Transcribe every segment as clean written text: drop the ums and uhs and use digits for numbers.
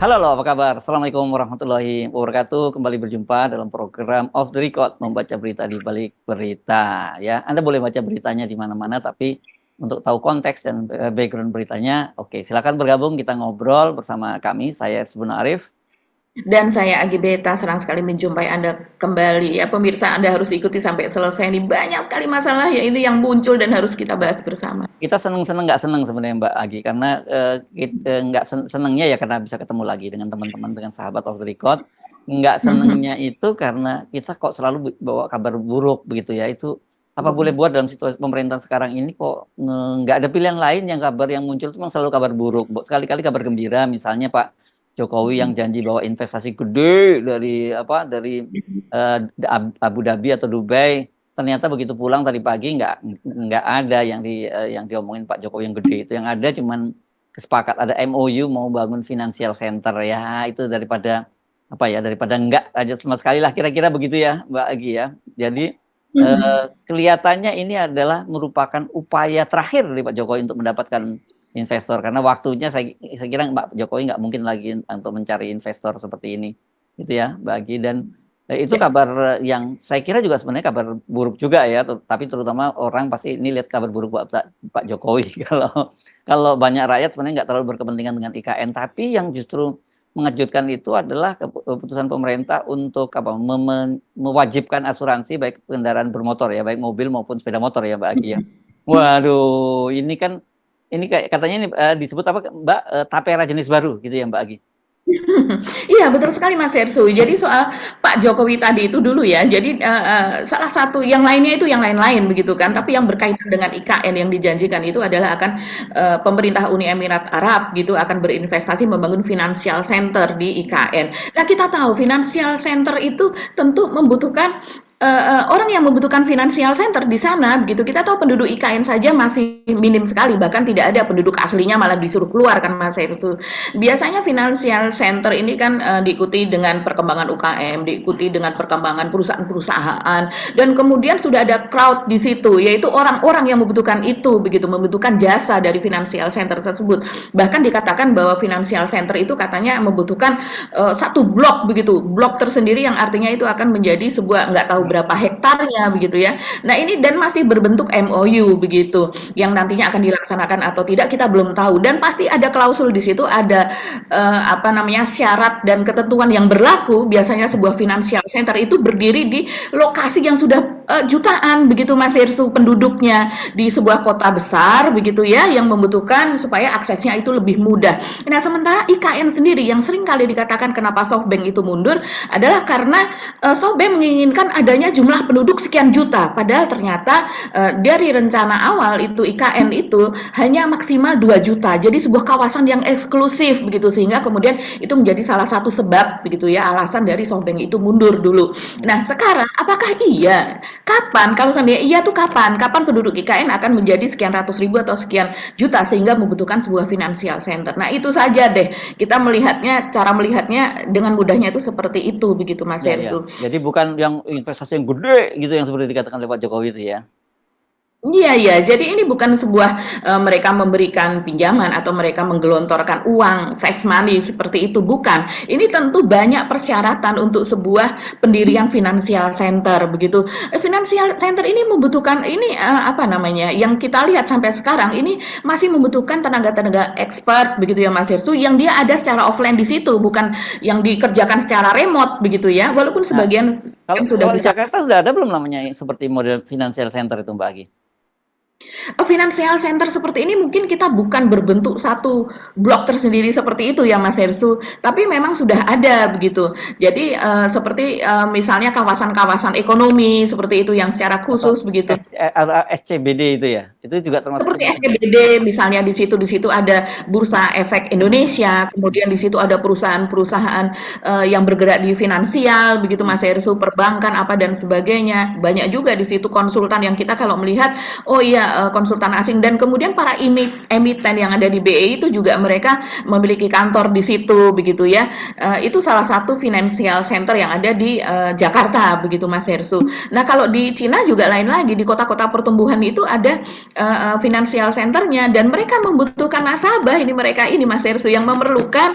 Halo, apa kabar? Assalamualaikum warahmatullahi wabarakatuh. Kembali berjumpa dalam program Off the Record, membaca berita di balik berita. Ya, Anda boleh baca beritanya di mana-mana, tapi untuk tahu konteks dan background beritanya, oke, silakan bergabung kita ngobrol bersama kami. Saya Ersbun Arif. Dan saya Agi Beta, senang sekali menjumpai Anda kembali. Ya, pemirsa Anda harus ikuti sampai selesai. Ini banyak sekali masalah ya ini yang muncul dan harus kita bahas bersama. Kita seneng-seneng nggak seneng sebenarnya Mbak Agi, karena nggak senengnya ya karena bisa ketemu lagi dengan teman-teman, dengan sahabat Off the Record. Nggak Mhm, senengnya itu karena kita kok selalu bawa kabar buruk begitu ya. Itu apa boleh mhm, buat dalam situasi pemerintahan sekarang ini kok nggak ada pilihan lain, yang kabar yang muncul itu memang selalu kabar buruk. Sekali-kali kabar gembira, misalnya Pak Jokowi yang mhm, janji bawa investasi gede dari Abu Dhabi atau Dubai, ternyata begitu pulang tadi pagi nggak ada yang diomongin Pak Jokowi yang gede itu. Yang ada cuman kesepakat ada MOU mau bangun financial center, ya itu daripada enggak aja sama sekali lah, kira-kira begitu ya Mbak Agi ya. Jadi mhm. kelihatannya ini adalah merupakan upaya terakhir dari Pak Jokowi untuk mendapatkan investor, karena waktunya saya kira Pak Jokowi nggak mungkin lagi untuk mencari investor seperti ini gitu ya Mbak Agi. Dan itu Ya. kabar yang saya kira juga sebenarnya kabar buruk juga ya, tapi terutama orang pasti ini lihat kabar buruk Pak Jokowi. Kalau kalau banyak rakyat sebenarnya nggak terlalu berkepentingan dengan IKN, tapi yang justru mengejutkan itu adalah keputusan pemerintah untuk mewajibkan asuransi baik kendaraan bermotor ya, baik mobil maupun sepeda motor ya Mbak Agi ya. Waduh, ini kayak katanya ini disebut apa Mbak, tapera jenis baru gitu ya Mbak Agi? Iya, betul sekali Mas Hersu. Jadi soal Pak Jokowi tadi itu dulu ya. Jadi salah satu yang lainnya itu yang lain-lain begitu kan. Tapi yang berkaitan dengan IKN yang dijanjikan itu adalah akan pemerintah Uni Emirat Arab gitu akan berinvestasi membangun financial center di IKN. Nah, kita tahu financial center itu tentu membutuhkan orang yang membutuhkan financial center di sana begitu. Kita tahu penduduk IKN saja masih minim sekali, bahkan tidak ada penduduk aslinya malah disuruh keluar kan Mas Hersu. Biasanya financial center ini kan diikuti dengan perkembangan UKM, diikuti dengan perkembangan perusahaan-perusahaan, dan kemudian sudah ada crowd di situ, yaitu orang-orang yang membutuhkan itu, begitu membutuhkan jasa dari financial center tersebut. Bahkan dikatakan bahwa financial center itu katanya membutuhkan satu blok begitu, blok tersendiri yang artinya itu akan menjadi sebuah nggak tahu berapa hektarnya begitu ya. Nah ini dan masih berbentuk MOU begitu, yang nantinya akan dilaksanakan atau tidak kita belum tahu, dan pasti ada klausul di situ, ada apa namanya syarat dan ketentuan yang berlaku. Biasanya sebuah financial center itu berdiri di lokasi yang sudah jutaan begitu Mas Irsu penduduknya di sebuah kota besar begitu ya, yang membutuhkan supaya aksesnya itu lebih mudah. Nah sementara IKN sendiri yang sering kali dikatakan kenapa SoftBank itu mundur adalah karena SoftBank menginginkan adanya jumlah penduduk sekian juta, padahal ternyata dari rencana awal itu IKN itu hanya maksimal 2 juta. Jadi sebuah kawasan yang eksklusif begitu, sehingga kemudian itu menjadi salah satu sebab begitu ya alasan dari SoftBank itu mundur dulu. Nah, sekarang apakah iya? Kapan? Kalau seandainya iya tuh kapan? Kapan penduduk IKN akan menjadi sekian ratus ribu atau sekian juta sehingga membutuhkan sebuah financial center. Nah, itu saja deh. Kita melihatnya, cara melihatnya dengan mudahnya itu seperti itu begitu Mas Ya, ya. Hersu. Jadi bukan yang investasi yang gede gitu yang seperti dikatakan oleh Pak Jokowi itu ya. Iya iya, jadi ini bukan sebuah, mereka memberikan pinjaman atau mereka menggelontorkan uang fast money seperti itu, bukan. Ini tentu banyak persyaratan untuk sebuah pendirian financial center begitu. Financial center ini membutuhkan ini, apa namanya, yang kita lihat sampai sekarang ini masih membutuhkan tenaga-tenaga expert begitu ya Mas Hirsu, yang dia ada secara offline di situ, bukan yang dikerjakan secara remote begitu ya. Walaupun Nah, sebagian kalau sudah kalau di bisa. Jakarta sudah ada belum namanya seperti model financial center itu Mbak Agi? Financial center seperti ini mungkin kita bukan berbentuk satu blok tersendiri seperti itu ya Mas Hersu, tapi memang sudah ada begitu. Jadi seperti misalnya kawasan-kawasan ekonomi seperti itu yang secara Atau khusus begitu. SCBD itu ya? Itu juga termasuk Seperti financial. SCBD misalnya, di situ ada Bursa Efek Indonesia, kemudian di situ ada perusahaan-perusahaan yang bergerak di finansial begitu Mas Hersu, perbankan apa dan sebagainya. Banyak juga di situ konsultan yang kita kalau melihat, oh iya konsultan asing dan kemudian para emiten yang ada di BEI itu juga mereka memiliki kantor di situ begitu ya. Itu salah satu financial center yang ada di Jakarta begitu Mas Hersu. Nah, kalau di Cina juga lain lagi, di kota-kota pertumbuhan itu ada financial centernya dan mereka membutuhkan nasabah ini mereka ini Mas Hersu yang memerlukan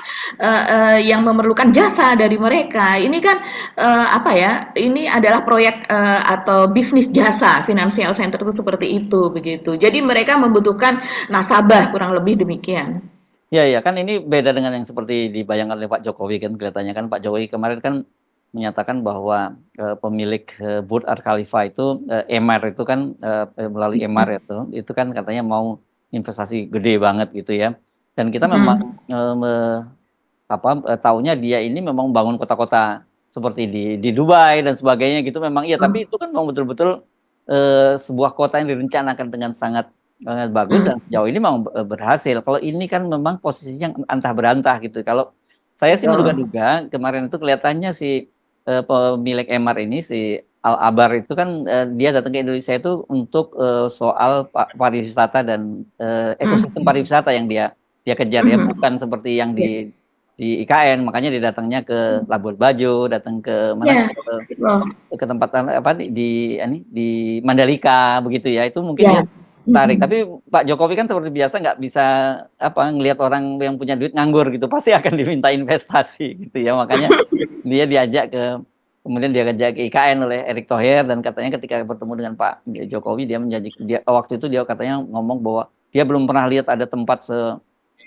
jasa dari mereka. Ini kan apa ya? Ini adalah proyek atau bisnis jasa financial center itu seperti itu begitu. Jadi mereka membutuhkan nasabah kurang lebih demikian. Ya, ya kan ini beda dengan yang seperti dibayangkan oleh Pak Jokowi kan kelihatannya kan Pak Jokowi kemarin kan menyatakan bahwa pemilik Burj Al Khalifa itu Emaar itu kan melalui Emaar itu kan katanya mau investasi gede banget gitu ya. Dan kita memang taunya dia ini memang bangun kota-kota seperti di Dubai dan sebagainya gitu memang iya tapi itu kan memang betul-betul sebuah kota yang direncanakan dengan sangat bagus dan sejauh ini memang berhasil. Kalau ini kan memang posisinya antah berantah gitu. Kalau saya sih menduga-duga kemarin itu kelihatannya si pemilik Emaar ini si Al Abar itu kan dia datang ke Indonesia itu untuk soal pariwisata dan ekosistem pariwisata yang dia kejar ya bukan seperti yang di IKN, makanya dia datangnya ke Labuan Bajo, datang ke mana ke tempat apa di Mandalika begitu ya. Itu mungkin dia tarik. Tapi Pak Jokowi kan seperti biasa nggak bisa ngelihat orang yang punya duit nganggur gitu, pasti akan diminta investasi gitu ya. Makanya dia kemudian dia diajak ke IKN oleh Erick Thohir dan katanya ketika bertemu dengan Pak Jokowi waktu itu dia katanya ngomong bahwa dia belum pernah lihat ada tempat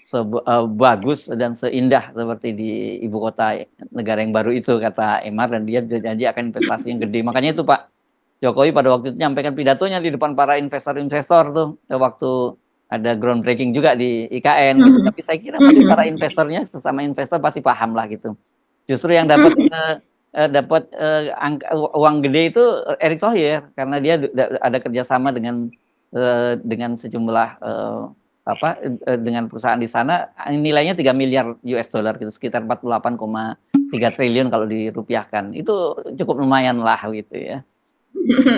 sebagus dan seindah seperti di ibu kota negara yang baru itu kata Emaar dan dia janji akan investasi yang gede. Makanya itu Pak Jokowi pada waktu itu menyampaikan pidatonya di depan para investor-investor tuh waktu ada groundbreaking juga di IKN gitu. Tapi saya kira pasti para investornya sesama investor pasti paham lah gitu. Justru yang dapat uang gede itu Erick Thohir karena dia ada kerjasama dengan sejumlah dengan perusahaan di sana nilainya 3 miliar US dollar gitu sekitar 48,3 triliun kalau dirupiahkan. Itu cukup lumayan lah gitu ya.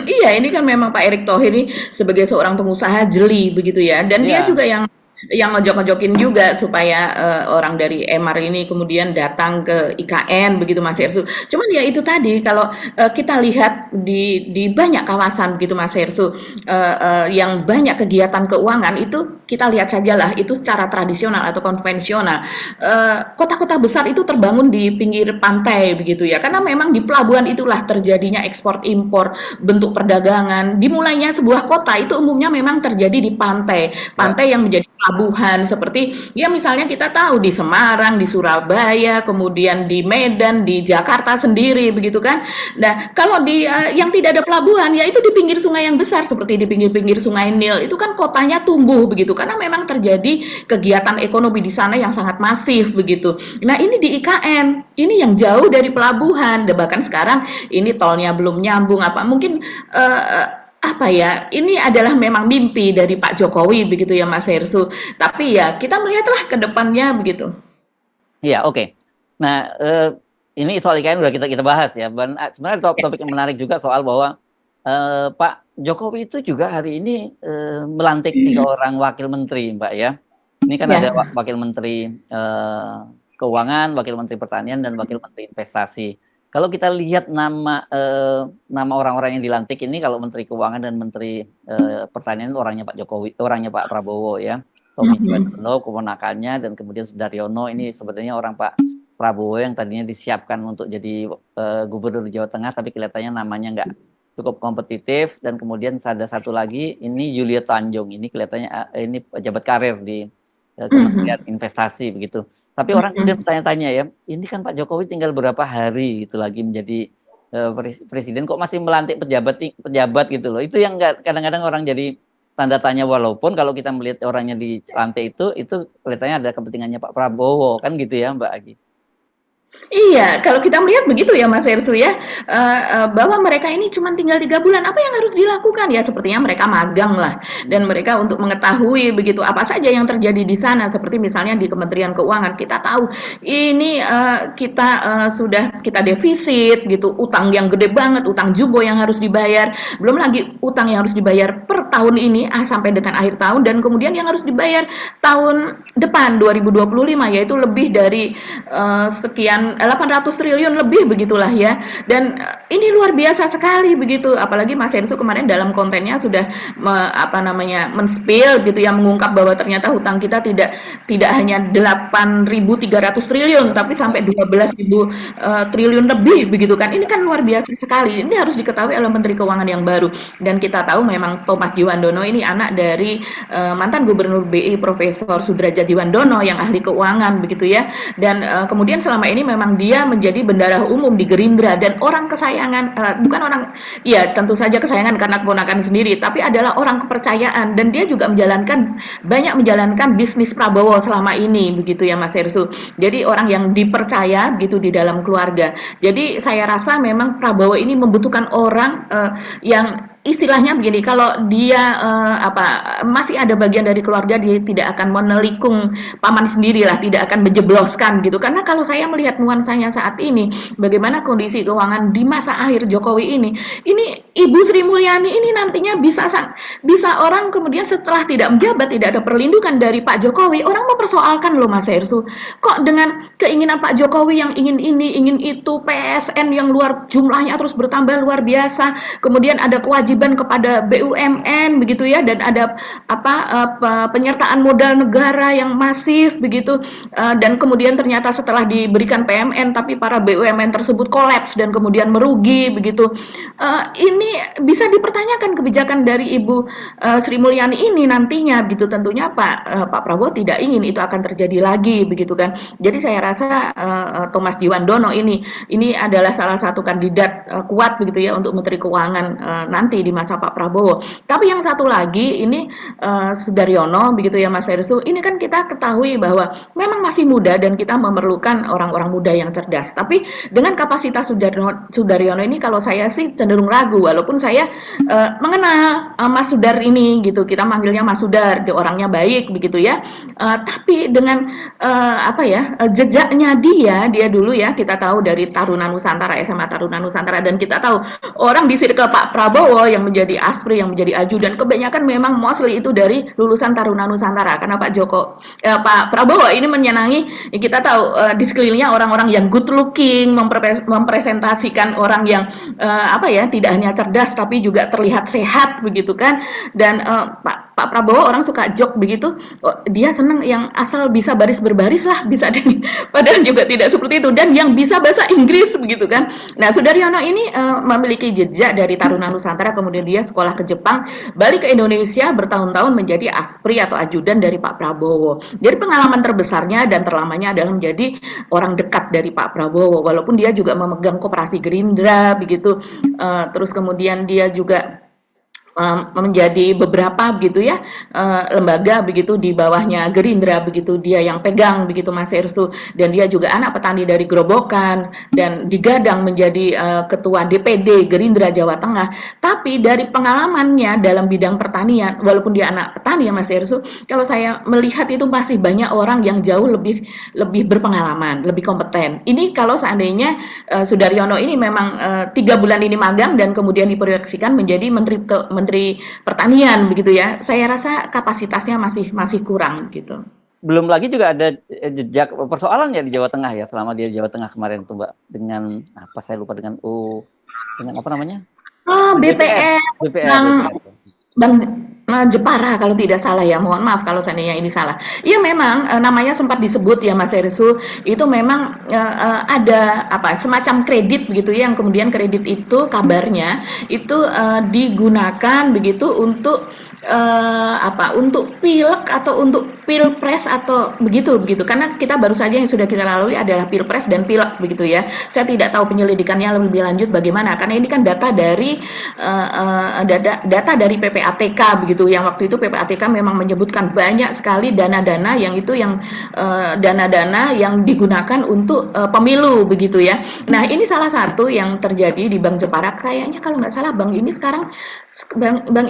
Iya, ini kan memang Pak Erick Thohir ini sebagai seorang pengusaha jeli begitu ya dan dia juga yang ngejok-ngejokin juga supaya orang dari Emaar ini kemudian datang ke IKN begitu Mas Hersu. Cuman ya itu tadi kalau kita lihat di banyak kawasan begitu Mas Hersu yang banyak kegiatan keuangan itu kita lihat sajalah itu secara tradisional atau konvensional. Kota-kota besar itu terbangun di pinggir pantai begitu ya. Karena memang di pelabuhan itulah terjadinya ekspor impor bentuk perdagangan. Dimulainya sebuah kota itu umumnya memang terjadi di pantai yang menjadi pelabuhan seperti ya misalnya kita tahu di Semarang, di Surabaya, kemudian di Medan, di Jakarta sendiri begitu kan. Nah, kalau di yang tidak ada pelabuhan ya itu di pinggir sungai yang besar seperti di pinggir-pinggir Sungai Nil itu kan kotanya tumbuh begitu karena memang terjadi kegiatan ekonomi di sana yang sangat masif begitu. Nah, ini di IKN, ini yang jauh dari pelabuhan, bahkan sekarang ini tolnya belum nyambung apa mungkin apa ya, ini adalah memang mimpi dari Pak Jokowi begitu ya Mas Hersu. Tapi ya kita melihatlah ke depannya begitu. Iya, oke. Nah, ini soal IKN udah kita bahas ya. Sebenarnya topik yang menarik juga soal bahwa Pak Jokowi itu juga hari ini melantik 3 orang wakil menteri, Mbak ya. Ini kan ada wakil menteri keuangan, wakil menteri pertanian dan wakil menteri investasi. Kalau kita lihat nama orang-orang yang dilantik ini, kalau Menteri Keuangan dan Menteri Pertanian orangnya Pak Jokowi, orangnya Pak Prabowo ya. Tommy Soeharto, keponakannya, dan kemudian Sudaryono ini sebenarnya orang Pak Prabowo yang tadinya disiapkan untuk jadi gubernur Jawa Tengah, tapi kelihatannya namanya nggak cukup kompetitif. Dan kemudian ada satu lagi, ini Yulia Tanjung, ini kelihatannya ini pejabat karir di Kementerian Investasi begitu. Tapi orang kemudian bertanya-tanya ya, ini kan Pak Jokowi tinggal berapa hari gitu lagi menjadi presiden, kok masih melantik pejabat gitu loh. Itu yang kadang-kadang orang jadi tanda tanya, walaupun kalau kita melihat orangnya dilantik itu kelihatannya ada kepentingannya Pak Prabowo kan gitu ya Mbak Agi. Iya, kalau kita melihat begitu ya Mas Hersu ya, bahwa mereka ini cuma tinggal 3 bulan, apa yang harus dilakukan? Ya sepertinya mereka magang lah, dan mereka untuk mengetahui begitu apa saja yang terjadi di sana, seperti misalnya di Kementerian Keuangan, kita tahu ini kita defisit gitu, utang yang gede banget, utang jumbo yang harus dibayar, belum lagi utang yang harus dibayar per tahun ini sampai dengan akhir tahun, dan kemudian yang harus dibayar tahun depan 2025 yaitu lebih dari sekian 800 triliun lebih begitulah ya. Dan ini luar biasa sekali begitu, apalagi Mas Hersu kemarin dalam kontennya sudah men-spill gitu ya, mengungkap bahwa ternyata hutang kita tidak hanya 8.300 triliun tapi sampai 12.000 triliun lebih begitu kan. Ini kan luar biasa sekali. Ini harus diketahui oleh Menteri Keuangan yang baru. Dan kita tahu memang Thomas Djiwandono ini anak dari mantan Gubernur BI Profesor Soedradjat Djiwandono yang ahli keuangan begitu ya. Dan kemudian selama ini memang dia menjadi bendahara umum di Gerindra dan orang kesayangan, bukan orang, ya tentu saja kesayangan karena keponakan sendiri, tapi adalah orang kepercayaan, dan dia juga banyak menjalankan bisnis Prabowo selama ini begitu ya Mas Hersu. Jadi orang yang dipercaya gitu di dalam keluarga. Jadi saya rasa memang Prabowo ini membutuhkan orang yang istilahnya begini, kalau dia masih ada bagian dari keluarga, dia tidak akan menelikung paman sendirilah, tidak akan menjebloskan gitu. Karena kalau saya melihat nuansanya saat ini, bagaimana kondisi keuangan di masa akhir Jokowi ini Ibu Sri Mulyani ini nantinya bisa orang kemudian setelah tidak menjabat, tidak ada perlindungan dari Pak Jokowi, orang mempersoalkan loh Mas Hersu, kok dengan keinginan Pak Jokowi yang ingin ini, ingin itu, PSN yang jumlahnya terus bertambah luar biasa, kemudian ada kewajiban kepada BUMN begitu ya, dan ada penyertaan modal negara yang masif begitu, dan kemudian ternyata setelah diberikan PMN tapi para BUMN tersebut kolaps dan kemudian merugi begitu. Ini bisa dipertanyakan kebijakan dari Ibu Sri Mulyani ini nantinya begitu. Tentunya Pak Prabowo tidak ingin itu akan terjadi lagi begitu kan. Jadi saya rasa Thomas Djiwandono ini adalah salah satu kandidat kuat begitu ya untuk Menteri Keuangan nanti di masa Pak Prabowo. Tapi yang satu lagi ini Sudaryono begitu ya Mas Hersu. Ini kan kita ketahui bahwa memang masih muda dan kita memerlukan orang-orang muda yang cerdas. Tapi dengan kapasitas Sudaryono ini, kalau saya sih cenderung ragu, walaupun saya mengenal Mas Sudar ini gitu. Kita manggilnya Mas Sudar, dia orangnya baik begitu ya. Tapi dengan jejaknya dia dulu ya, kita tahu dari Taruna Nusantara, SMA Taruna Nusantara, dan kita tahu orang di circle Pak Prabowo yang menjadi aspri, yang menjadi ajudan, kebanyakan memang mostly itu dari lulusan Taruna Nusantara. Karena Pak Prabowo ini menyenangi, kita tahu di sekelilingnya orang-orang yang good looking, mempresentasikan orang yang tidak hanya cerdas tapi juga terlihat sehat begitu kan. Dan Pak Prabowo orang suka joke begitu, dia senang yang asal bisa baris berbaris lah, bisa padahal juga tidak seperti itu, dan yang bisa bahasa Inggris begitu kan. Nah, Sudaryono ini memiliki jejak dari Taruna Nusantara, kemudian dia sekolah ke Jepang, balik ke Indonesia bertahun-tahun menjadi aspri atau ajudan dari Pak Prabowo. Jadi pengalaman terbesarnya dan terlamanya adalah menjadi orang dekat dari Pak Prabowo, walaupun dia juga memegang koperasi Gerindra begitu. Terus kemudian dia juga menjadi beberapa begitu ya lembaga begitu di bawahnya Gerindra begitu, dia yang pegang begitu Mas Hersu. Dan dia juga anak petani dari Grobogan dan digadang menjadi ketua DPD Gerindra Jawa Tengah. Tapi dari pengalamannya dalam bidang pertanian, walaupun dia anak petani ya Mas Hersu, kalau saya melihat itu masih banyak orang yang jauh lebih berpengalaman, lebih kompeten. Ini kalau seandainya Sudaryono ini memang 3 bulan ini magang dan kemudian diproyeksikan menjadi Menteri Pertanian begitu ya, saya rasa kapasitasnya masih kurang gitu. Belum lagi juga ada jejak persoalannya di Jawa Tengah ya, selama dia di Jawa Tengah kemarin tuh Mbak, dengan saya lupa, dengan apa namanya? BPR. Bang Jepara kalau tidak salah ya, mohon maaf kalau seandainya ini salah. Iya memang namanya sempat disebut ya Mas Hersu, itu memang ada semacam kredit begitu ya, yang kemudian kredit itu kabarnya itu digunakan begitu untuk untuk pilek atau untuk pilpres atau begitu, karena kita baru saja yang sudah kita lalui adalah pilpres dan pilek begitu ya. Saya tidak tahu penyelidikannya lebih lanjut bagaimana, karena ini kan data dari PPATK begitu, yang waktu itu PPATK memang menyebutkan banyak sekali dana-dana yang dana-dana yang digunakan untuk pemilu begitu ya. Nah, ini salah satu yang terjadi di Bank Jepara, kayaknya kalau nggak salah bank ini sekarang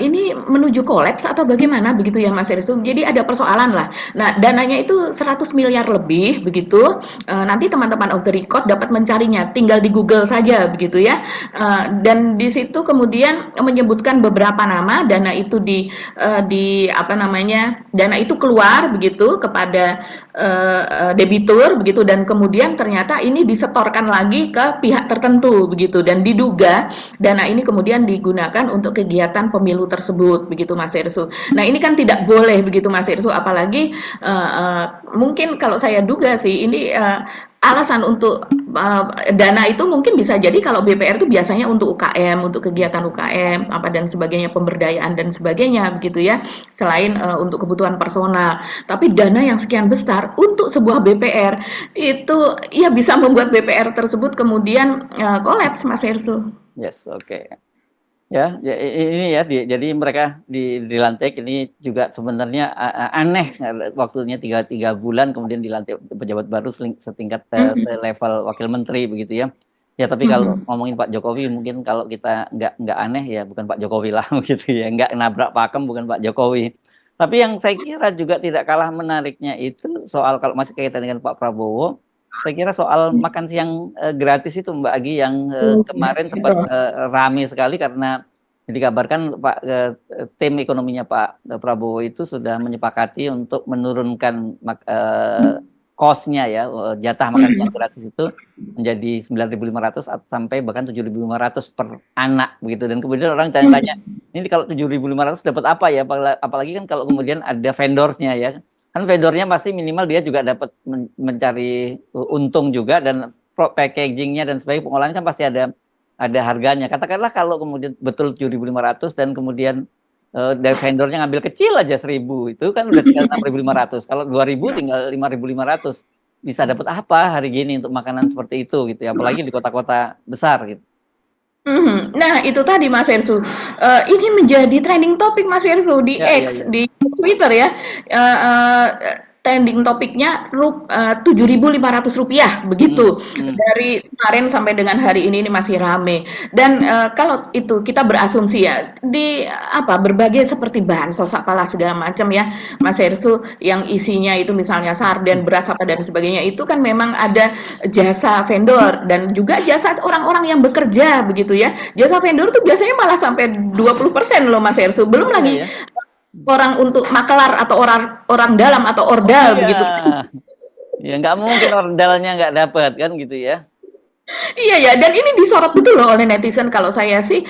ini menuju kolaps kolaps atau bagaimana begitu ya Mas Hersum. Jadi ada persoalan lah. Nah, dananya itu 100 miliar lebih begitu. Nanti teman-teman off the record dapat mencarinya, tinggal di Google saja begitu ya. Dan di situ kemudian menyebutkan beberapa nama, dana itu di apa namanya? Dana itu keluar begitu kepada debitur begitu, dan kemudian ternyata ini disetorkan lagi ke pihak tertentu begitu, dan diduga dana ini kemudian digunakan untuk kegiatan pemilu tersebut begitu Mas Irsu. Nah, ini kan tidak boleh begitu Mas Irsu, apalagi mungkin kalau saya duga sih ini alasan untuk dana itu mungkin bisa jadi kalau BPR itu biasanya untuk UKM, untuk kegiatan UKM apa dan sebagainya, pemberdayaan dan sebagainya begitu ya, selain untuk kebutuhan personal. Tapi dana yang sekian besar untuk sebuah BPR itu ya bisa membuat BPR tersebut kemudian kolaps Mas Hersu. Yes, oke. Ya, ini ya, jadi mereka dilantik ini juga sebenarnya aneh, waktunya 3 bulan kemudian dilantik pejabat baru setingkat level wakil menteri begitu ya. Ya, tapi kalau ngomongin Pak Jokowi mungkin kalau kita nggak aneh ya bukan Pak Jokowi lah begitu ya, nggak nabrak pakem bukan Pak Jokowi. Tapi yang saya kira juga tidak kalah menariknya itu soal, kalau masih kaitan dengan Pak Prabowo, saya kira soal makan siang gratis itu Mbak Agi, yang kemarin sempat ramai sekali karena dikabarkan tim ekonominya Pak Prabowo itu sudah menyepakati untuk menurunkan cost-nya ya, jatah makan siang gratis itu menjadi 9.500 sampai bahkan 7.500 per anak begitu. Dan kemudian orang tanya-tanya, ini kalau 7.500 dapat apa ya? Apalagi kan kalau kemudian ada vendornya ya. Kan vendornya pasti minimal dia juga dapat mencari untung juga, dan packagingnya dan sebagainya, pengolahannya kan pasti ada harganya. Katakanlah kalau kemudian betul 7.500 dan kemudian dari vendornya ngambil kecil aja 1.000, itu kan udah tinggal 6.500. Kalau 2.000 tinggal 5.500. Bisa dapat apa hari gini untuk makanan seperti itu gitu ya, apalagi di kota-kota besar gitu. Nah, itu tadi Mas Hersu. Ini menjadi trending topik Mas Hersu di X, di Twitter ya. Trending topiknya Rp7.500 begitu. Dari kemarin sampai dengan hari ini masih rame. Dan kalau itu kita berasumsi ya, di berbagai seperti bansos apalah segala macam ya Mas Hersu, yang isinya itu misalnya sarden, beras apa dan sebagainya, itu kan memang ada jasa vendor dan juga jasa orang-orang yang bekerja begitu ya. Jasa vendor tuh biasanya malah sampai 20% loh Mas Hersu. Belum lagi orang untuk makelar atau orang dalam atau ordal begitu. Ya nggak mungkin ordalnya nggak dapat kan gitu ya. Iya ya, dan ini disorot betul loh oleh netizen. Kalau saya sih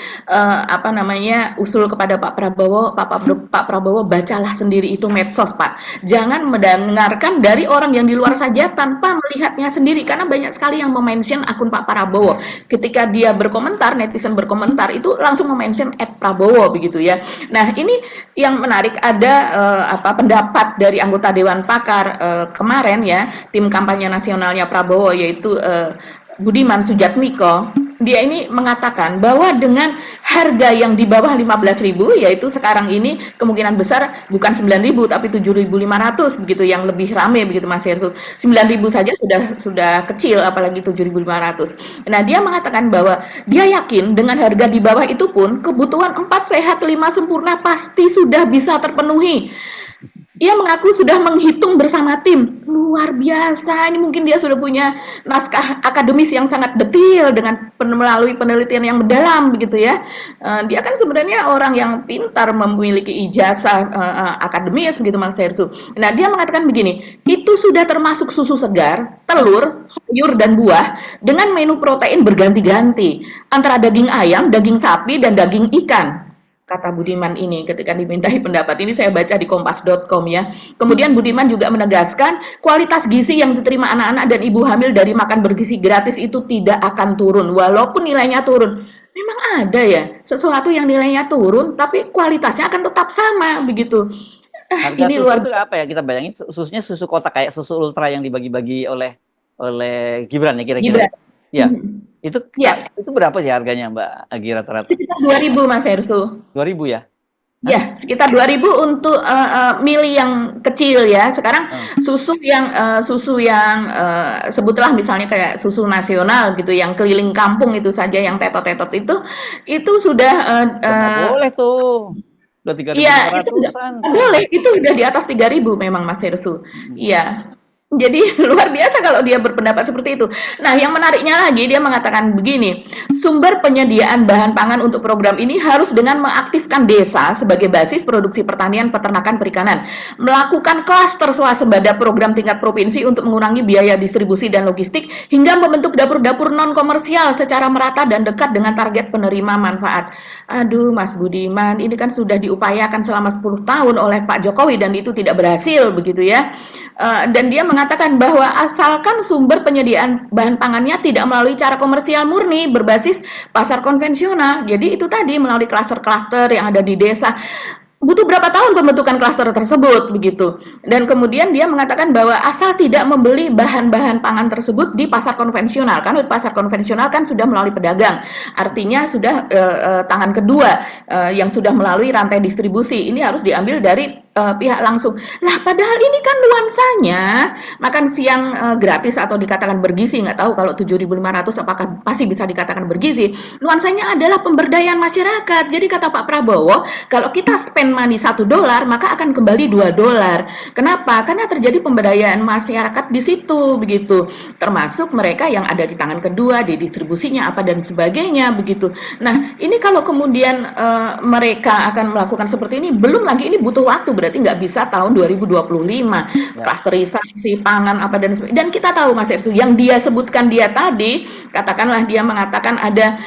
usul kepada Pak Prabowo, bacalah sendiri itu medsos Pak. Jangan mendengarkan dari orang yang di luar saja tanpa melihatnya sendiri, karena banyak sekali yang mention akun Pak Prabowo. Ketika dia berkomentar, netizen berkomentar itu langsung mention @Prabowo begitu ya. Nah, ini yang menarik, ada pendapat dari anggota Dewan Pakar kemarin ya, tim kampanye nasionalnya Prabowo, yaitu Budiman Sujatmiko. Dia ini mengatakan bahwa dengan harga yang di bawah 15.000, yaitu sekarang ini kemungkinan besar bukan 9.000 tapi 7.500 begitu, yang lebih rame begitu Mas Hersu. 9.000 saja sudah kecil, apalagi 7.500. Nah, dia mengatakan bahwa dia yakin dengan harga di bawah itu pun kebutuhan 4 sehat 5 sempurna pasti sudah bisa terpenuhi. Ia mengaku sudah menghitung bersama tim. Luar biasa, ini mungkin dia sudah punya naskah akademis yang sangat detail dengan melalui penelitian yang mendalam begitu ya. Dia kan sebenarnya orang yang pintar, memiliki ijazah akademis begitu Mas Hersu. Nah, dia mengatakan begini, itu sudah termasuk susu segar, telur, sayur dan buah dengan menu protein berganti-ganti antara daging ayam, daging sapi dan daging ikan. Kata Budiman ini ketika dimintai pendapat. Ini saya baca di kompas.com ya. Kemudian Budiman juga menegaskan kualitas gizi yang diterima anak-anak dan ibu hamil dari makan bergizi gratis itu tidak akan turun walaupun nilainya turun. Memang ada ya sesuatu yang nilainya turun tapi kualitasnya akan tetap sama begitu. Harga ini susu luar biasa. Apa ya, kita bayangin susunya susu kotak kayak susu ultra yang dibagi-bagi oleh Gibran ya kira-kira. Ya. Itu berapa sih harganya Mbak Agi rata-rata? Sekitar 2.000 Mas Hersu. 2.000 ya? Ya, sekitar 2.000 untuk mili yang kecil ya. Sekarang susu yang sebutlah misalnya kayak susu nasional gitu, yang keliling kampung itu saja, yang tetot-tetot itu sudah boleh tuh. udah Iya, itu nggak 3.500-an. boleh, itu udah di atas 3.000 memang Mas Hersu. Mhm. Iya. Jadi luar biasa kalau dia berpendapat seperti itu. Nah, yang menariknya lagi dia mengatakan begini, sumber penyediaan bahan pangan untuk program ini harus dengan mengaktifkan desa sebagai basis produksi pertanian, peternakan, perikanan, melakukan klaster swasembada program tingkat provinsi untuk mengurangi biaya distribusi dan logistik, hingga membentuk dapur-dapur non komersial secara merata dan dekat dengan target penerima manfaat. Aduh, Mas Budiman, ini kan sudah diupayakan selama 10 tahun oleh Pak Jokowi dan itu tidak berhasil begitu ya. Dan dia mengatakan bahwa asalkan sumber penyediaan bahan pangannya tidak melalui cara komersial murni berbasis pasar konvensional. Jadi itu tadi melalui klaster-klaster yang ada di desa. Butuh berapa tahun pembentukan klaster tersebut begitu. Dan kemudian dia mengatakan bahwa asal tidak membeli bahan-bahan pangan tersebut di pasar konvensional, karena pasar konvensional kan sudah melalui pedagang, artinya sudah tangan kedua yang sudah melalui rantai distribusi. Ini harus diambil dari pihak langsung. Nah, padahal ini kan nuansanya makan siang gratis atau dikatakan bergizi, nggak tahu kalau 7.500 apakah masih bisa dikatakan bergizi. Nuansanya adalah pemberdayaan masyarakat. Jadi kata Pak Prabowo, kalau kita spend money $1, maka akan kembali $2. Kenapa? Karena terjadi pemberdayaan masyarakat di situ begitu. Termasuk mereka yang ada di tangan kedua, di distribusinya apa dan sebagainya begitu. Nah, ini kalau kemudian mereka akan melakukan seperti ini, belum lagi ini butuh waktu, berarti nggak bisa tahun 2025. Ya. Klasterisasi pangan apa dan sebagainya. Dan kita tahu Mas Ersu, yang dia sebutkan dia tadi, katakanlah dia mengatakan ada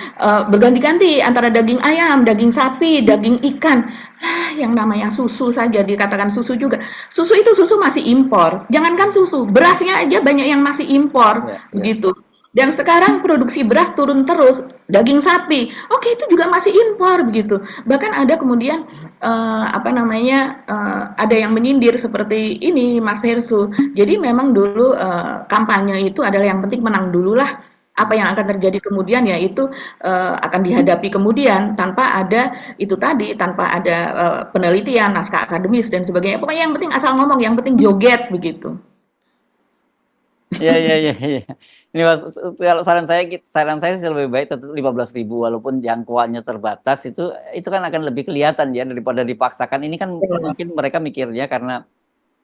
berganti-ganti antara daging ayam, daging sapi, daging ikan. Lah, yang namanya susu saja dikatakan susu juga. Susu itu susu masih impor. Jangankan susu, berasnya aja banyak yang masih impor, Ya, ya. begitu. Dan sekarang produksi beras turun terus, daging sapi, oke itu juga masih impor begitu. Bahkan ada kemudian ada yang menyindir seperti ini Mas Hersu. Jadi memang dulu kampanye itu adalah yang penting menang dulu lah. Apa yang akan terjadi kemudian ya itu akan dihadapi kemudian tanpa ada itu tadi, tanpa ada penelitian, naskah akademis dan sebagainya. Pokoknya yang penting asal ngomong, yang penting joget begitu. Iya iya iya iya. Ini Mas, kalau saran saya sih lebih baik tetap 15.000 walaupun jangkauannya terbatas itu kan akan lebih kelihatan ya daripada dipaksakan. Ini kan mungkin mereka mikirnya karena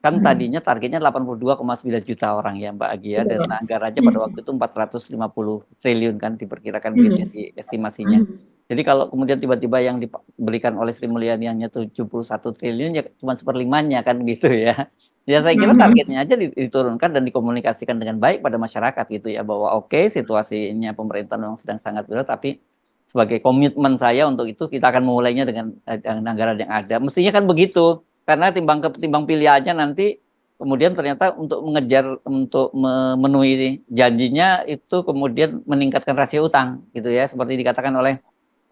kan tadinya targetnya 82,9 juta orang ya Mbak Agi ya, dan anggarannya pada waktu itu 450 triliun kan diperkirakan begitu ya di estimasinya. Jadi kalau kemudian tiba-tiba yang diberikan oleh Sri Mulyani hanya 71 triliun ya cuma seperlimanya kan gitu ya. Ya saya kira targetnya aja diturunkan dan dikomunikasikan dengan baik pada masyarakat gitu ya, bahwa oke, situasinya pemerintah memang sedang sangat berat, tapi sebagai komitmen saya untuk itu kita akan memulainya dengan anggaran yang ada. Mestinya kan begitu. Karena timbang pilihannya nanti kemudian ternyata untuk memenuhi janjinya itu kemudian meningkatkan rasio utang gitu ya, seperti dikatakan oleh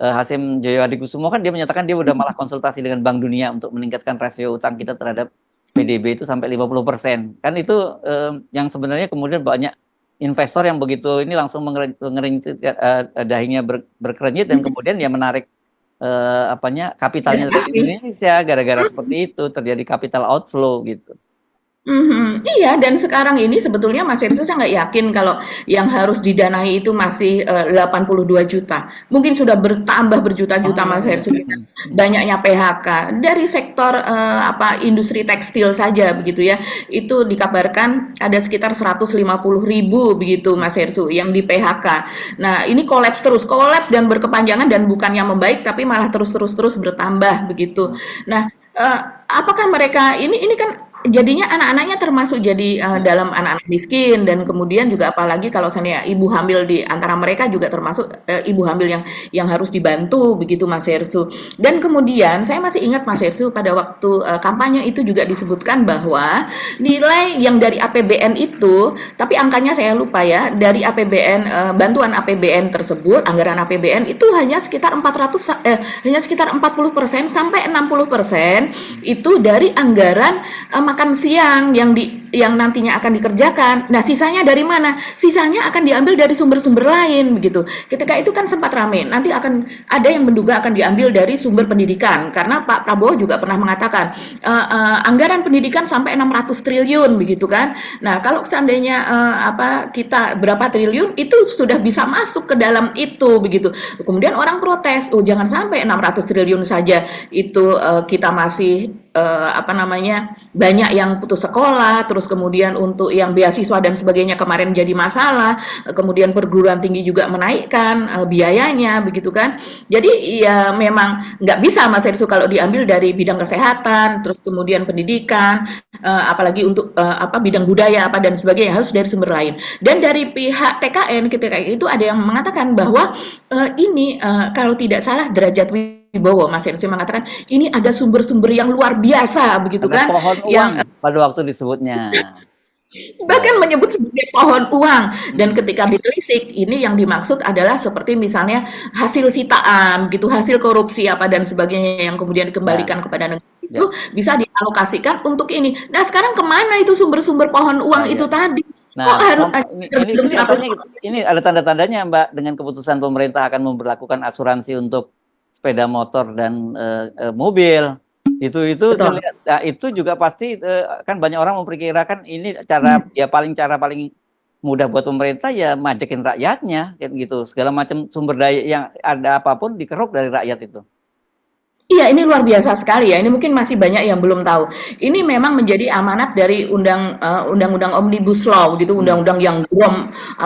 Hasyim Joyo Hadikusumo, kan dia menyatakan dia udah malah konsultasi dengan Bank Dunia untuk meningkatkan rasio utang kita terhadap PDB itu sampai 50%. Kan itu yang sebenarnya kemudian banyak investor yang begitu ini langsung mengerincit dahinya berkerenyit dan kemudian ya menarik kapitalnya dari Indonesia gara-gara seperti itu terjadi capital outflow gitu. Iya, dan sekarang ini sebetulnya Mas Hersu saya nggak yakin kalau yang harus didanai itu masih 82 juta. Mungkin sudah bertambah berjuta-juta Mas Hersu. Banyaknya PHK dari sektor industri tekstil saja begitu ya. Itu dikabarkan ada sekitar 150.000 begitu Mas Hersu yang di PHK. Nah, ini kolaps dan berkepanjangan dan bukan yang membaik tapi malah terus bertambah begitu. Nah, apakah mereka ini kan jadinya anak-anaknya termasuk jadi dalam anak-anak miskin, dan kemudian juga apalagi kalau misalnya ibu hamil di antara mereka juga termasuk ibu hamil yang harus dibantu begitu Mas Hersu. Dan kemudian saya masih ingat Mas Hersu pada waktu kampanye itu juga disebutkan bahwa nilai yang dari APBN itu, tapi angkanya saya lupa ya, dari APBN bantuan APBN tersebut, anggaran APBN itu hanya sekitar 40% sampai 60% itu dari anggaran makan siang yang yang nantinya akan dikerjakan. Nah, sisanya dari mana? Sisanya akan diambil dari sumber-sumber lain begitu. Ketika itu kan sempat rame. Nanti akan ada yang menduga akan diambil dari sumber pendidikan karena Pak Prabowo juga pernah mengatakan anggaran pendidikan sampai 600 triliun begitu kan. Nah, kalau seandainya kita berapa triliun itu sudah bisa masuk ke dalam itu begitu. Kemudian orang protes, "Oh, jangan sampai 600 triliun saja itu kita masih banyak yang putus sekolah, terus kemudian untuk yang beasiswa dan sebagainya kemarin jadi masalah, kemudian perguruan tinggi juga menaikkan biayanya begitu kan. Jadi ya memang nggak bisa Mas Ersu kalau diambil dari bidang kesehatan, terus kemudian pendidikan, apalagi untuk bidang budaya apa dan sebagainya harus dari sumber lain. Dan dari pihak TKN ketika itu ada yang mengatakan bahwa ini kalau tidak salah Derajat Wibowo, Mas Ersi mengatakan ini ada sumber-sumber yang luar biasa begitu Ada kan, pohon yang uang pada waktu disebutnya. bahkan Ya, menyebut sebagai pohon uang. Dan mhm, ketika ditelisik, ini yang dimaksud adalah seperti misalnya hasil sitaan gitu, hasil korupsi apa dan sebagainya yang kemudian ya, dikembalikan kepada negara itu ya. bisa dialokasikan untuk ini. Nah, sekarang kemana itu sumber-sumber pohon Nah, uang ya. itu tadi? Kok Nah, harus ini tergantung contohnya 100%? ini ada tanda-tandanya Mbak dengan keputusan pemerintah akan memberlakukan asuransi untuk sepeda motor dan mobil. Itu Betul. terlihat, nah, itu juga pasti kan banyak orang memperkirakan ini Hmm. cara paling mudah buat pemerintah ya majekin rakyatnya kayak gitu. Segala macam sumber daya yang ada apapun dikeruk dari rakyat itu. Iya, ini luar biasa sekali ya. Ini mungkin masih banyak yang belum tahu. Ini memang menjadi amanat dari undang-undang Omnibus Law gitu, Hmm. undang-undang yang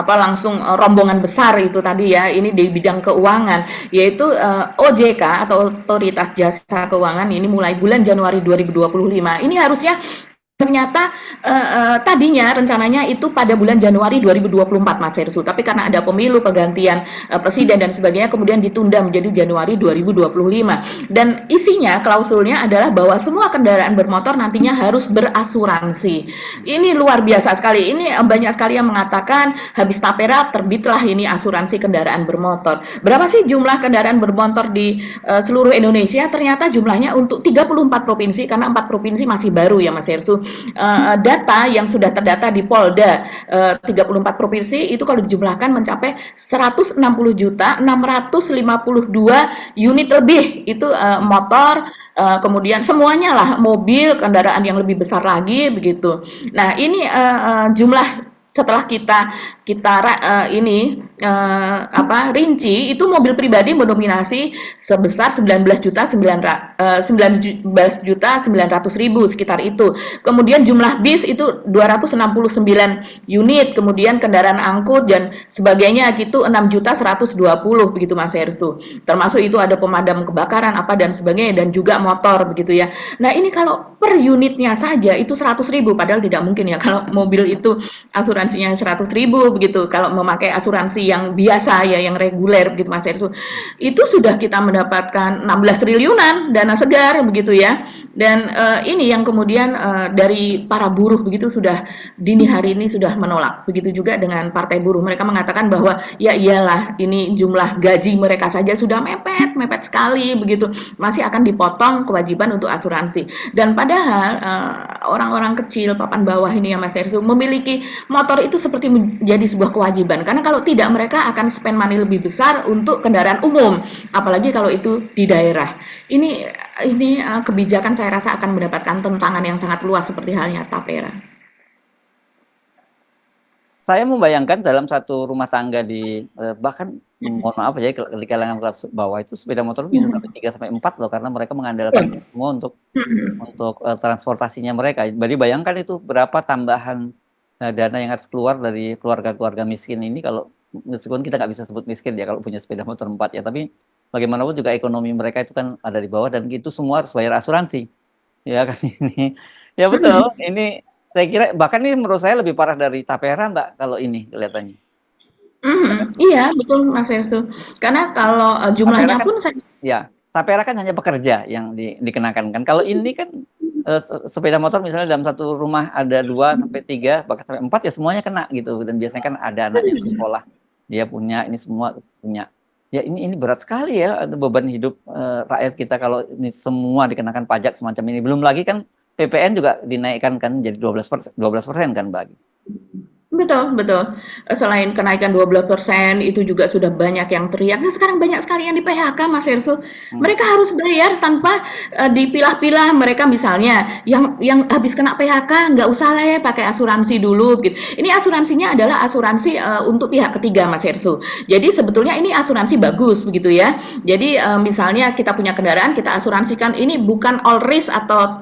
langsung rombongan besar itu tadi ya. Ini di bidang keuangan, yaitu OJK atau Otoritas Jasa Keuangan ini mulai bulan Januari 2025. Ini harusnya ternyata tadinya rencananya itu pada bulan Januari 2024 Mas Hersu, tapi karena ada pemilu pergantian presiden dan sebagainya kemudian ditunda menjadi Januari 2025. Dan isinya klausulnya adalah bahwa semua kendaraan bermotor nantinya harus berasuransi. Ini luar biasa sekali. Ini banyak sekali yang mengatakan habis tapera terbitlah ini asuransi kendaraan bermotor. Berapa sih jumlah kendaraan bermotor di seluruh Indonesia? Ternyata jumlahnya untuk 34 provinsi karena 4 provinsi masih baru ya Mas Hersu. Data yang sudah terdata di Polda 34 provinsi itu kalau dijumlahkan mencapai 160 juta 652 unit lebih itu motor, kemudian semuanya lah mobil, kendaraan yang lebih besar lagi begitu. Nah ini jumlah setelah kita kita ini rinci itu mobil pribadi mendominasi sebesar 19 juta 900 ribu sekitar itu. Kemudian jumlah bis itu 269 unit, kemudian kendaraan angkut dan sebagainya gitu 6 juta 120 begitu Mas Hersu. Termasuk itu ada pemadam kebakaran apa dan sebagainya dan juga motor begitu ya. Nah ini kalau per unitnya saja itu 100 ribu padahal tidak mungkin ya kalau mobil itu asuransinya 100 ribu begitu. Kalau memakai asuransi yang biasa ya yang reguler begitu Mas Hersu itu sudah kita mendapatkan 16 triliunan dana segar begitu ya. Dan ini yang kemudian dari para buruh begitu sudah dini hari ini sudah menolak. Begitu juga dengan partai buruh. Mereka mengatakan bahwa ya iyalah ini jumlah gaji mereka saja sudah mepet, mepet sekali begitu. Masih akan dipotong kewajiban untuk asuransi. Dan padahal orang-orang kecil papan bawah ini ya Mas Ersu memiliki motor itu seperti menjadi sebuah kewajiban. Karena kalau tidak mereka akan spend money lebih besar untuk kendaraan umum, apalagi kalau itu di daerah. Ini kebijakan saya rasa akan mendapatkan tentangan yang sangat luas seperti halnya Tapera. Saya membayangkan dalam satu rumah tangga di bahkan mohon maaf ya di kalangan kelas bawah itu sepeda motor bisa sampai 3 sampai 4 loh karena mereka mengandalkan semua untuk transportasinya mereka. Jadi bayangkan itu berapa tambahan dana yang harus keluar dari keluarga-keluarga miskin ini kalau meskipun kita nggak bisa sebut miskin ya kalau punya sepeda motor 4 ya, tapi bagaimanapun juga ekonomi mereka itu kan ada di bawah dan itu semua harus bayar asuransi. Ya kan ini. Ya betul, ini saya kira bahkan ini menurut saya lebih parah dari Tapera Mbak kalau ini kelihatannya. Iya betul Mas Ersu. Karena kalau Tapera jumlahnya kan pun saya ya, Tapera kan hanya pekerja yang dikenakan kan. Kalau ini kan sepeda motor misalnya dalam satu rumah ada 2 sampai 3 bahkan sampai 4 ya semuanya kena gitu dan biasanya kan ada anaknya untuk sekolah. Dia punya, ini semua punya. Ya ini berat sekali ya ada beban hidup rakyat kita kalau ini semua dikenakan pajak semacam ini. Belum lagi kan PPN juga dinaikkan kan jadi 12% kan, Mbak? Betul betul. Selain kenaikan 12% itu juga sudah banyak yang teriak. Nah, sekarang banyak sekali yang di-PHK, Mas Hersut. Hmm. Mereka harus bayar tanpa, dipilah-pilah. Mereka misalnya yang habis kena PHK nggak usah lah ya pakai asuransi dulu gitu. Ini asuransinya adalah asuransi, untuk pihak ketiga, Mas Hersut. Jadi sebetulnya ini asuransi bagus begitu ya. Jadi, misalnya kita punya kendaraan, kita asuransikan ini bukan all risk atau,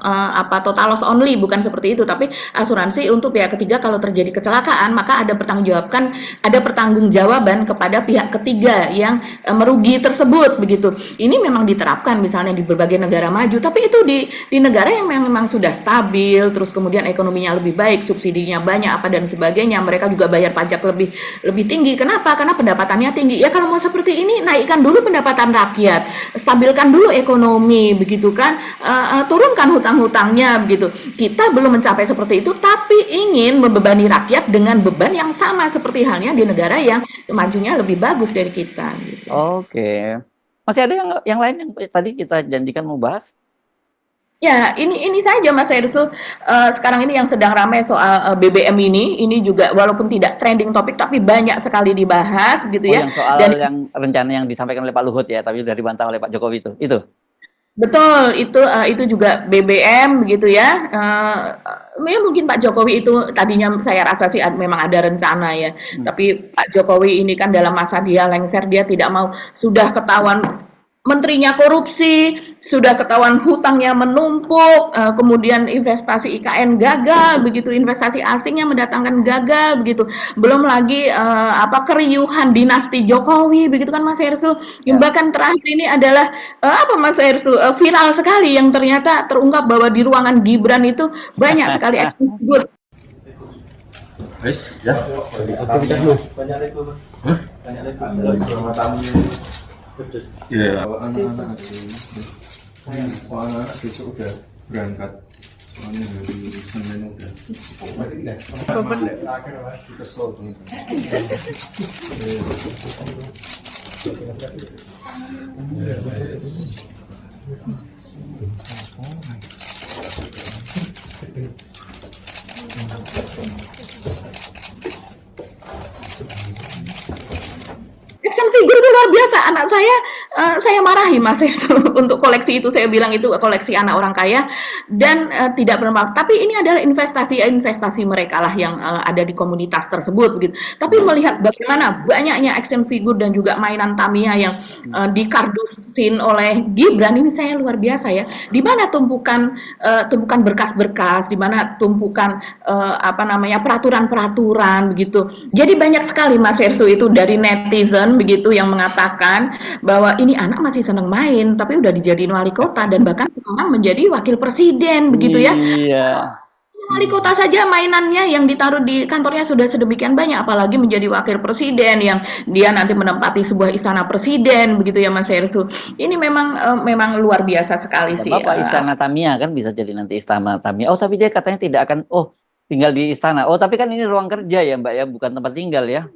total loss only, bukan seperti itu, tapi asuransi untuk pihak ketiga kalau terjadi kecelakaan maka ada pertanggungjawaban kepada pihak ketiga yang merugi tersebut begitu. Ini memang diterapkan misalnya di berbagai negara maju, tapi itu di negara yang memang sudah stabil, terus kemudian ekonominya lebih baik, subsidinya banyak apa dan sebagainya, mereka juga bayar pajak lebih lebih tinggi. Kenapa? Karena pendapatannya tinggi. Ya kalau mau seperti ini naikkan dulu pendapatan rakyat, stabilkan dulu ekonomi begitu kan, turunkan hutang-hutangnya begitu. Kita belum mencapai seperti itu, tapi ingin membebani rakyat dengan beban yang sama seperti halnya di negara yang majunya lebih bagus dari kita. Gitu. Oke. Masih ada yang lain yang tadi kita janjikan mau bahas? Ya, ini saja Mas Hersut. Sekarang ini yang sedang ramai soal BBM ini juga walaupun tidak trending topik tapi banyak sekali dibahas gitu Oh, ya. yang soal Dan yang rencana yang disampaikan oleh Pak Luhut ya, tapi sudah dibantah oleh Pak Jokowi itu. betul itu juga BBM begitu ya. Ya mungkin Pak Jokowi itu tadinya saya rasa sih memang ada rencana ya. Hmm. Tapi Pak Jokowi ini kan dalam masa dia lengser dia tidak mau sudah ketahuan menterinya korupsi, sudah ketahuan hutangnya menumpuk, kemudian investasi IKN gagal, begitu investasi asingnya mendatangkan gagal, begitu. Belum lagi keriuhan dinasti Jokowi, begitu kan Mas Hersut. Yang Ya. bahkan terakhir ini adalah Mas Hersut viral sekali yang ternyata terungkap bahwa di ruangan Gibran itu banyak sekali action figure. Wis, ya. Aktivitas Mas. Banyak lego, Mas. Hah? Banyak lego. Sama tamunya. Pedes. Iya, anak-anak anak-anak besok udah berangkat. Soalnya dari Senin udah. Kesel tuh. Action figure itu luar biasa. Anak saya marahi Mas Hersut untuk koleksi itu. Saya bilang itu koleksi anak orang kaya dan tidak bermanfaat. Tapi ini adalah investasi mereka lah yang ada di komunitas tersebut begitu. Tapi melihat bagaimana banyaknya action figure dan juga mainan Tamiya yang dikardusin oleh Gibran ini saya luar biasa ya. Di mana tumpukan berkas-berkas, di mana tumpukan peraturan-peraturan begitu. Jadi banyak sekali Mas Hersut itu dari netizen begitu yang mengatakan bahwa ini anak masih senang main tapi udah dijadiin wali kota dan bahkan sekarang menjadi wakil presiden begitu ya. Iya. Wali kota saja mainannya yang ditaruh di kantornya sudah sedemikian banyak, apalagi menjadi wakil presiden yang dia nanti menempati sebuah istana presiden begitu ya Mas Hersut. Ini memang luar biasa sekali sih. Bapak istana Tamiya kan bisa jadi nanti istana Tamiya. Oh, tapi dia katanya tidak akan tinggal di istana. Oh, tapi kan ini ruang kerja ya, Mbak ya, bukan tempat tinggal ya.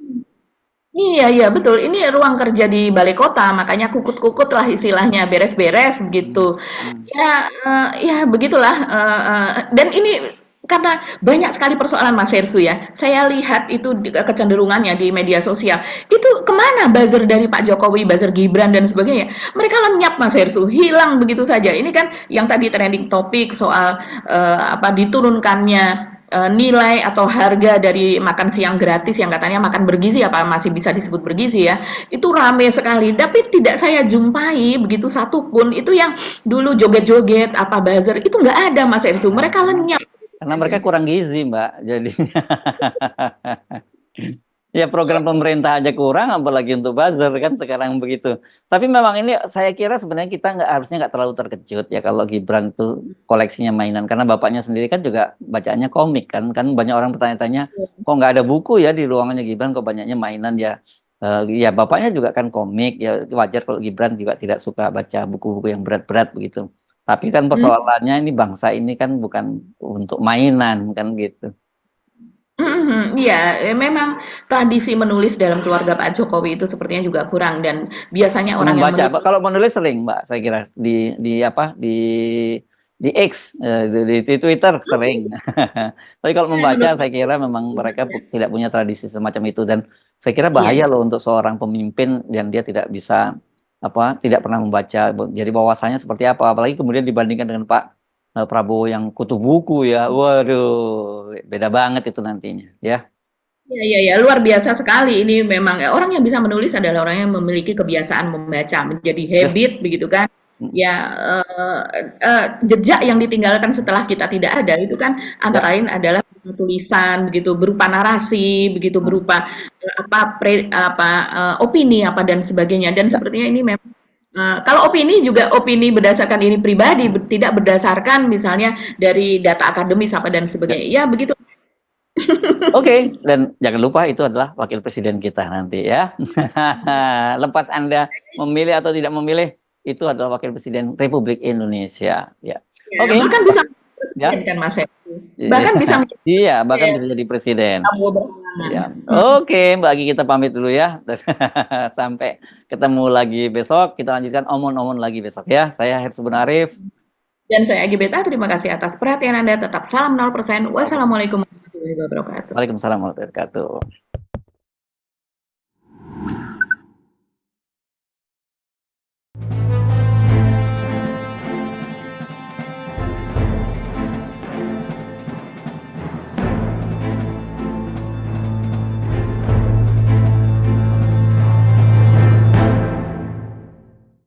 Iya betul. Ini ruang kerja di balai kota, makanya kukut-kukut lah istilahnya, beres-beres begitu. Ya begitulah. Dan ini karena banyak sekali persoalan Mas Hersut ya. Saya lihat itu kecenderungannya di media sosial. Itu kemana buzzer dari Pak Jokowi, buzzer Gibran dan sebagainya. Mereka lenyap Mas Hersut, hilang begitu saja. Ini kan yang tadi trending topik soal diturunkannya nilai atau harga dari makan siang gratis yang katanya makan bergizi, apa masih bisa disebut bergizi ya, itu rame sekali, tapi tidak saya jumpai begitu satupun itu yang dulu joget-joget buzzer itu nggak ada Mas Hersut, mereka lenyap. Karena mereka kurang gizi, Mbak, jadinya. Ya program pemerintah aja kurang, apalagi untuk buzzer kan sekarang begitu. Tapi memang ini saya kira sebenarnya kita harusnya nggak terlalu terkejut ya kalau Gibran itu koleksinya mainan, karena bapaknya sendiri kan juga bacaannya komik kan banyak orang bertanya-tanya kok nggak ada buku ya di ruangannya Gibran, kok banyaknya mainan ya. Ya bapaknya juga kan komik ya, wajar kalau Gibran juga tidak suka baca buku-buku yang berat-berat begitu. Tapi kan persoalannya ini bangsa ini kan bukan untuk mainan kan gitu. Iya, memang tradisi menulis dalam keluarga Pak Jokowi itu sepertinya juga kurang dan biasanya orang yang Membaca, kalau menulis sering Mbak, saya kira di di X, di Twitter sering. Tapi kalau membaca saya kira memang mereka tidak punya tradisi semacam itu, dan saya kira bahaya Iya. loh untuk seorang pemimpin dan dia tidak bisa tidak pernah membaca. Jadi wawasannya seperti apa, apalagi kemudian dibandingkan dengan Pak Prabowo yang kutu buku ya. Waduh, beda banget itu nantinya ya. Iya, iya, iya, luar biasa sekali. Ini memang orang yang bisa menulis adalah orang yang memiliki kebiasaan membaca, menjadi Terus habit begitu kan. Ya, jejak yang ditinggalkan setelah kita tidak ada itu kan ya, antara lain adalah tulisan begitu, berupa narasi begitu, berupa opini apa dan sebagainya. Dan ya. sepertinya ini memang kalau opini juga opini berdasarkan ini pribadi, tidak berdasarkan misalnya dari data akademis apa dan Ya. sebagainya. Ya begitu. Oke, dan jangan lupa itu adalah wakil presiden kita nanti ya. Lepas Anda memilih atau tidak memilih, itu adalah wakil presiden Republik Indonesia. Ya. Ya, Oke, bahkan bisa ya. presiden kan Mas Heru. Bahkan bisa menjadi Iya, bahkan bisa jadi presiden. tamu berhalangan. Ya. Oke, Mbak Agi, kita pamit dulu ya. Sampai ketemu lagi besok. Kita lanjutkan omon-omon lagi besok ya. Saya Hersubun Arif. Dan saya Agi Beta, terima kasih atas perhatian Anda. Tetap salam 0%. Wassalamualaikum warahmatullahi wabarakatuh. Waalaikumsalam warahmatullahi wabarakatuh.